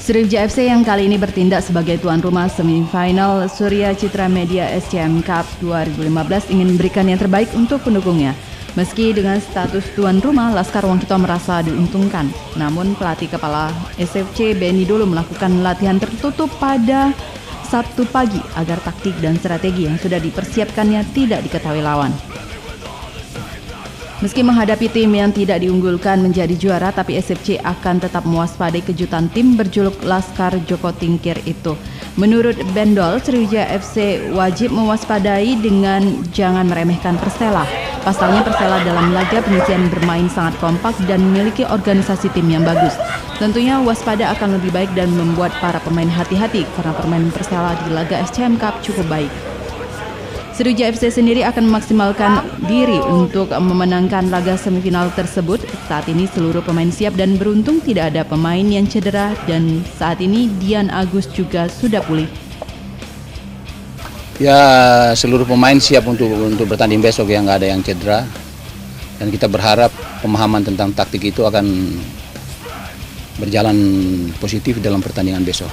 Sriwijaya FC yang kali ini bertindak sebagai tuan rumah semifinal Surya Citra Media SCM Cup 2015 ingin memberikan yang terbaik untuk pendukungnya. Meski dengan status tuan rumah, Laskar Wongkito merasa diuntungkan. Namun pelatih kepala SFC Benny dulu melakukan latihan tertutup pada Sabtu pagi agar taktik dan strategi yang sudah dipersiapkannya tidak diketahui lawan. Meski menghadapi tim yang tidak diunggulkan menjadi juara, tapi SFC akan tetap mewaspadai kejutan tim berjuluk Laskar Joko Tingkir itu. Menurut Bendol, Sriwijaya FC wajib mewaspadai dengan jangan meremehkan Persela. Pasalnya Persela dalam laga penyisian bermain sangat kompak dan memiliki organisasi tim yang bagus. Tentunya waspada akan lebih baik dan membuat para pemain hati-hati karena permainan Persela di laga SCM Cup cukup baik. Sriwijaya FC sendiri akan memaksimalkan diri untuk memenangkan laga semifinal tersebut. Saat ini seluruh pemain siap dan beruntung tidak ada pemain yang cedera dan saat ini Dian Agus juga sudah pulih. Ya, seluruh pemain siap untuk bertanding besok, yang nggak ada yang cedera. Dan kita berharap pemahaman tentang taktik itu akan berjalan positif dalam pertandingan besok.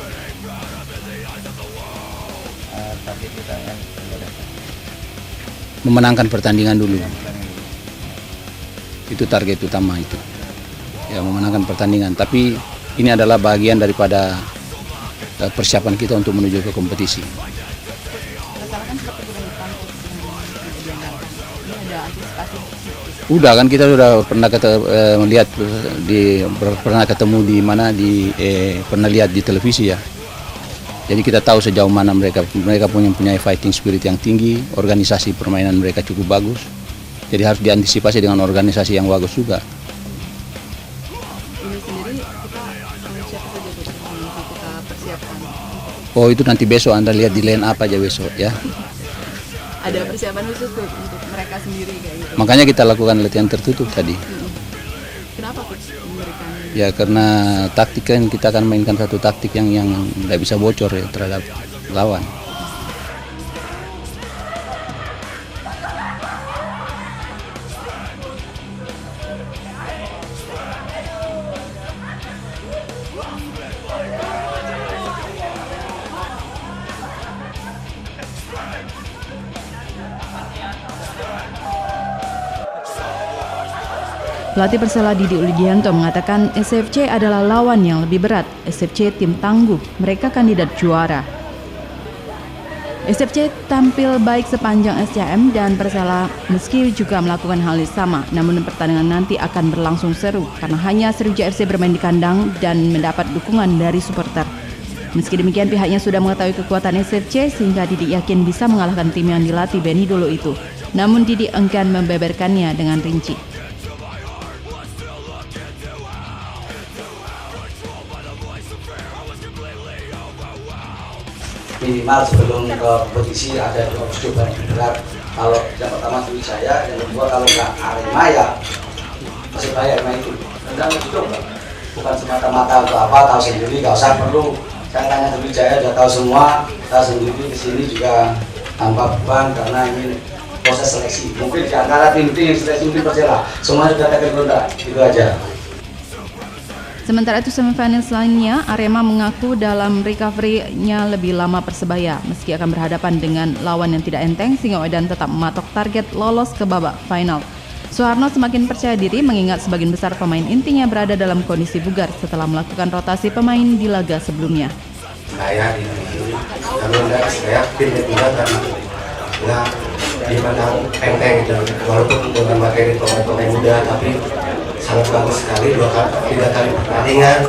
Memenangkan pertandingan dulu. Itu target utama itu. Ya, memenangkan pertandingan. Tapi ini adalah bagian daripada persiapan kita untuk menuju ke kompetisi. Udah kan, kita sudah pernah melihat pernah ketemu di mana pernah lihat di televisi ya. Jadi kita tahu sejauh mana mereka punya fighting spirit yang tinggi, organisasi permainan mereka cukup bagus. Jadi harus diantisipasi dengan organisasi yang bagus juga. Ini sendiri kita siapa saja kita persiapkan? Oh, itu nanti besok Anda lihat di line up aja besok ya. Ada persiapan khusus tuh untuk mereka sendiri kayak gitu. Makanya kita lakukan latihan tertutup tadi. Kenapa Coach memberikan? Ya karena taktik kan kita akan mainkan satu taktik yang tidak bisa bocor ya terhadap lawan. Pelatih Persela Didi Ulidianto mengatakan SFC adalah lawan yang lebih berat. SFC tim tangguh, mereka kandidat juara. SFC tampil baik sepanjang SCM dan Persela meski juga melakukan hal yang sama. Namun pertandingan nanti akan berlangsung seru karena hanya Sriwijaya FC bermain di kandang dan mendapat dukungan dari supporter. Meski demikian pihaknya sudah mengetahui kekuatan SFC sehingga Didi yakin bisa mengalahkan tim yang dilatih Benny dulu itu. Namun Didi enggan membeberkannya dengan rinci. Minimal sebelum ke kompetisi ada coba berat. Kalau yang pertama Sriwijaya, yang kedua kalau nggak Arema ya Persebaya Arema itu. Dan coba bukan semata-mata untuk apa, tahu sendiri, nggak usah perlu. Saya tanya Sriwijaya udah tahu semua, tahu sendiri di sini juga tanpa beban karena ini proses seleksi. Mungkin di antara tim-tim seleksi tim Persela semua sudah tergolong, itu aja. Sementara itu semifinals lainnya, Arema mengaku dalam recovery-nya lebih lama Persebaya. Meski akan berhadapan dengan lawan yang tidak enteng, Singoedan tetap mematok target lolos ke babak final. Suharno semakin percaya diri mengingat sebagian besar pemain intinya berada dalam kondisi bugar setelah melakukan rotasi pemain di laga sebelumnya. Saya di sini, kalau enggak saya tim juga kan nggak gimana enteng gitu. Walaupun dengan materi pemain muda, tapi sangat bagus sekali 3 kali pertandingan.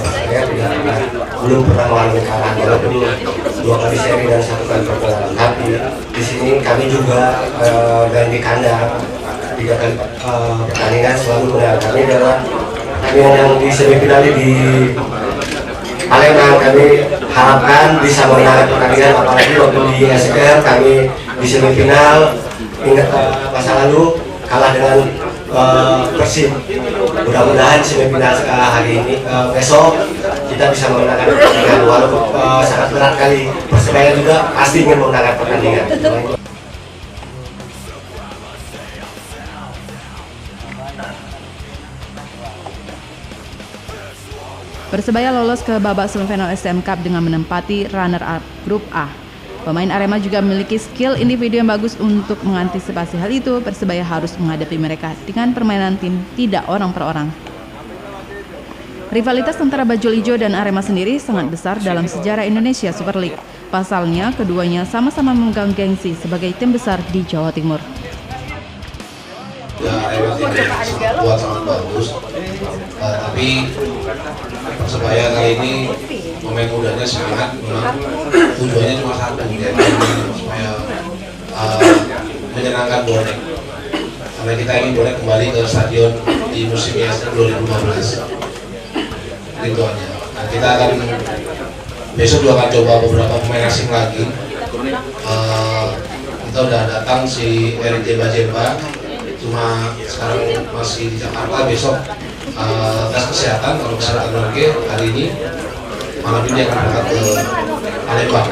Saya belum pernah mengalami kalah, walaupun 2 kali seri dan 1 kali pertandingan. Tapi di sini kami juga dan di kandang 3 kali pertandingan selalu menang. Kami adalah yang di semifinal di Palembang, kami harapkan bisa menang pertandingan, apalagi waktu di SCM kami di semifinal ingat masa lalu kalah dengan Persib. Mudah-mudahan semifinal hari ini besok kita bisa memenangkan pertandingan, walaupun sangat berat kali. Persebaya juga pasti ingin memenangkan pertandingan. Persebaya lolos ke babak semifinal SM Cup dengan menempati runner-up grup A. Pemain Arema juga memiliki skill individu yang bagus. Untuk mengantisipasi hal itu, Persebaya harus menghadapi mereka dengan permainan tim tidak orang per orang. Rivalitas antara Bajul Ijo dan Arema sendiri sangat besar dalam sejarah Indonesia Super League. Pasalnya, keduanya sama-sama memegang gengsi sebagai tim besar di Jawa Timur. Ya, Arema tim buat sangat bagus, tapi Persebaya kali ini pemain mudanya semangat, memang tujuannya cuma satu, yaitu supaya menyenangkan bonek. Karena kita ingin bonek kembali ke stadion di musim ISL 2015. Itu aja. Nah, kita akan besok juga akan coba beberapa pemain asing lagi. Kita udah datang si Erik Jemba, cuma sekarang masih di Jakarta. Besok tes kesehatan, kalau kesehatan lagi hari ini malam ini akan berangkat ke Palembang.